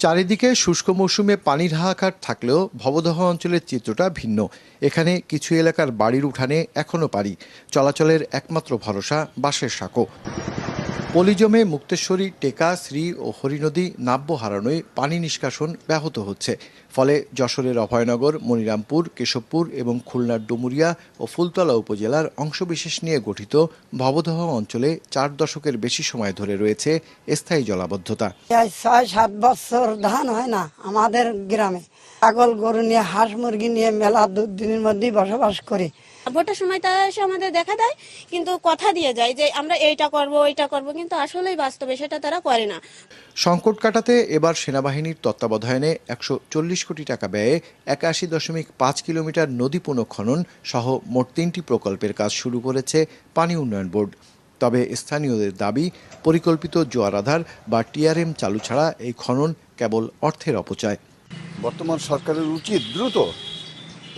চারিদিকে শুষ্ক মৌসুমে পানির হাহাকার থাকলেও ভবদহ অঞ্চলের চিত্রটা ভিন্ন। এখানে কিছু এলাকার বাড়ির উঠানে এখনও পানি, চলাচলের একমাত্র ভরসা বাঁশের সাঁকো। পলি জমে মুক্তেশ্বরী, টেকা, শ্রী ও হরিনদী নাব্য হারানোয় পানি নিষ্কাশন ব্যাহত হচ্ছে। ফলে যশোরের অভয়নগর, মনিরামপুর, কেশবপুর এবং খুলনার ডুমুরিয়া ও ফুলতলা উপজেলার অংশবিশেষ নিয়ে গঠিত ভবদহ অঞ্চলে 4 দশকের বেশি সময় ধরে রয়েছে স্থায়ী জলাবদ্ধতা। 6-7 বছর ধান হয় না আমাদের গ্রামে। ছাগল গরু নিয়ে, হাঁস মুরগি নিয়ে মেলা দিনের মধ্যেই বসবাস করি। ভোটের সময় তারা এসে আমাদের দেখা দেয়, কিন্তু কথা দিয়ে যায় যে আমরা এইটা করব ওইটা করব, কিন্তু আসলেই বাস্তবে সেটা তারা করে না। সংকট কাটাতে এবার সেনাবাহিনীর তত্ত্বাবধানে 140 কোটি টাকা ব্যয়ে 81.5 কিলোমিটার নদী পুনঃখনন সহ মোট 3টি প্রকল্পের কাজ শুরু করেছে পানি উন্নয়ন বোর্ড। তবে স্থানীয়দের দাবি, পরিকল্পিত জোয়ার আধার বা টিআরএম চালু ছাড়া এই খনন কেবল অর্থের অপচয়। বর্তমান সরকারের উচিত দ্রুত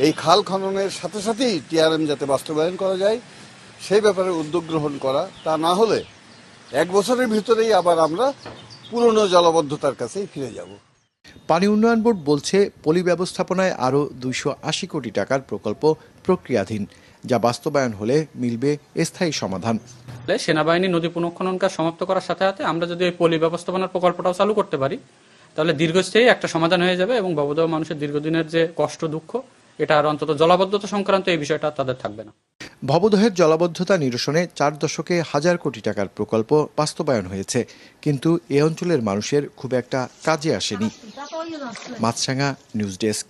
এই খাল খননের সাথে সাথেই টিআরএম যাতে বাস্তবায়ন করা যায় সেই ব্যাপারে উদ্যোগ গ্রহণ করা। তা না হলে 1 বছরের ভিতরেই আবার আমরা পুরনো জলাবদ্ধতার কাছেই ফিরে যাব। পানি উন্নয়ন বোর্ড বলছে, পলি ব্যবস্থাপনায় আরও 280 কোটি টাকার প্রকল্প প্রক্রিয়াধীন, যা বাস্তবায়ন হলে মিলবে স্থায়ী সমাধান। সেনাবাহিনী নদী পুনঃখনন কাজ সমাপ্ত করার সাথে সাথে আমরা যদি এই পলি ব্যবস্থাপনার প্রকল্পটাও চালু করতে পারি, তাহলে দীর্ঘস্থায়ী একটা সমাধান হয়ে যাবে এবং ভবদহ মানুষের দীর্ঘদিনের যে কষ্ট দুঃখ, এটা আর অন্তত জলাবদ্ধতা সংক্রান্ত এই বিষয়টা তাদের থাকবে না। ভবদহের জলাবদ্ধতা নিরসনে 4 দশকে 1000 কোটি টাকার প্রকল্প বাস্তবায়ন হয়েছে, কিন্তু এ অঞ্চলের মানুষের খুব একটা কাজে আসেনি। মাছরাঙা নিউজ ডেস্ক।